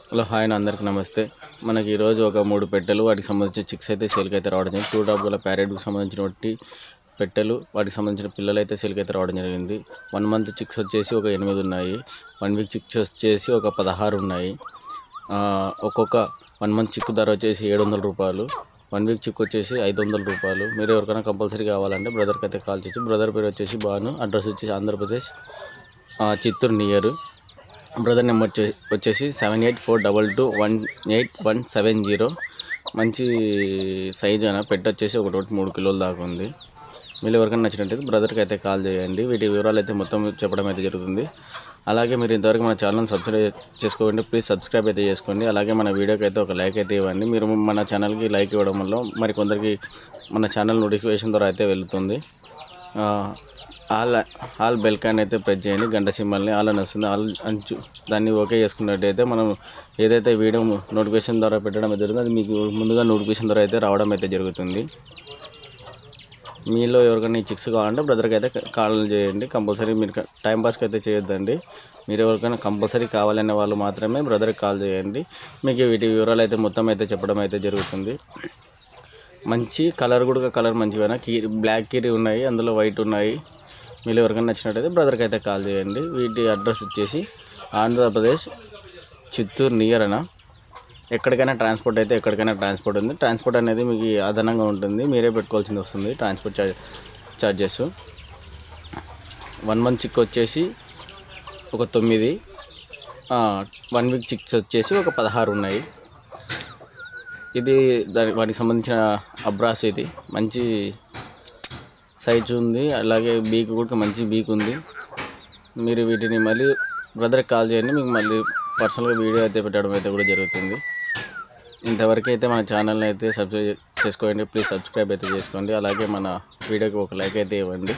Hello hi అందరికీ నమస్తే. మనకి ఈరోజు ఒక 3 పెట్టెలు వాటికి సంబంధించిన చిక్స్ అయితే సేల్కి అయితే రావడం జరిగింది. 2 టాప్ గల ప్యారెట్కి సంబంధించినటువంటి పెట్టెలు వాటికి సంబంధించిన పిల్లలు అయితే సేల్కి అయితే రావడం జరిగింది. 1 మంత్ చిక్స్ వచ్చేసి ఒక 8 ఉన్నాయి. 1 వీక్ చిక్స్ వచ్చేసి ఒక 16 ఉన్నాయి. ఒక్కొక్క 1 మంత్ చిక్కు ధర వచ్చేసి 700 రూపాయలు. 1 వీక్ చిక్కు వచ్చేసి 500 రూపాయలు. మీరు ఎవరికైనా కంపల్సరీ కావాలంటే బ్రదర్కి అయితే కాల్ చేయొచ్చు. బ్రదర్ పేరు వచ్చేసి భాను, అడ్రస్ వచ్చేసి Andhra Pradesh Chittoor near. Brother number వచ్చేసి 7842218170. మంచి సైజ్ అయినా పెట్టొచ్చేసి ఒకటి 3 కిలోల దాకా ఉంది. మీరు ఎవరికైనా నచ్చినట్టయితే బ్రదర్కి అయితే కాల్ చేయండి. వీటి వివరాలు అయితే మొత్తం చెప్పడం అయితే జరుగుతుంది. అలాగే మీరు ఇంతవరకు మన ఛానల్ని సబ్స్క్రైబ్ చేసుకోండి. ప్లీజ్ సబ్స్క్రైబ్ అయితే చేసుకోండి. అలాగే మన వీడియోకి అయితే ఒక లైక్ అయితే ఇవ్వండి. మీరు మన ఛానల్కి లైక్ ఇవ్వడం వల్ల మరి కొందరికి మన ఛానల్ నోటిఫికేషన్ ద్వారా అయితే వెళ్తుంది. ఆల్ బెల్ కాన్ అయితే ప్రెస్ చేయండి. గంట సింబల్ని ఆల్ అని వస్తుంది. ఆల్ అంచు దాన్ని ఓకే చేసుకున్నట్టయితే మనం ఏదైతే వీడియో నోటిఫికేషన్ ద్వారా పెట్టడం జరుగుతుందో అది మీకు ముందుగా నోటిఫికేషన్ ద్వారా అయితే రావడం అయితే జరుగుతుంది. మీలో ఎవరికైనా ఈ చిక్స్ కావాలంటే బ్రదర్కి అయితే కాల్ చేయండి. కంపల్సరీ మీరు టైంపాస్కి అయితే చేయొద్దండి. మీరు ఎవరికైనా కంపల్సరీ కావాలనే వాళ్ళు మాత్రమే బ్రదర్కి కాల్ చేయండి. మీకు వీటి వివరాలు అయితే మొత్తం అయితే చెప్పడం అయితే జరుగుతుంది. మంచి కలర్ కూడా కలర్ మంచిగా బ్లాక్ కీరీ ఉన్నాయి, అందులో వైట్ ఉన్నాయి. మీరు ఎవరికైనా నచ్చినట్టయితే బ్రదర్కి అయితే కాల్ చేయండి. వీటి అడ్రస్ వచ్చేసి ఆంధ్రప్రదేశ్ చిత్తూరు నియర్ అన్న. ఎక్కడికైనా ట్రాన్స్పోర్ట్ ఉంది. ట్రాన్స్పోర్ట్ అనేది మీకు అదనంగా ఉంటుంది, మీరే పెట్టుకోవాల్సింది వస్తుంది ట్రాన్స్పోర్ట్ ఛార్జెస్. 1 మంత్ చిక్ వచ్చేసి ఒక 9, 1 వీక్ చిక్స్ వచ్చేసి ఒక 16 ఉన్నాయి. ఇది వాటికి సంబంధించిన అబ్రాస్. ఇది మంచి సైజు ఉంది, అలాగే బీక్ కూడా మంచి బీక్ ఉంది. మీరు వీటిని మళ్ళీ బ్రదర్కి కాల్ చేయండి, మీకు మళ్ళీ పర్సనల్గా వీడియో అయితే పెట్టడం అయితే కూడా జరుగుతుంది. ఇంతవరకు అయితే మన ఛానల్ని అయితే సబ్స్క్రైబ్ చేసుకోండి. ప్లీజ్ సబ్స్క్రైబ్ అయితే చేసుకోండి. అలాగే మన వీడియోకి ఒక లైక్ అయితే ఇవ్వండి.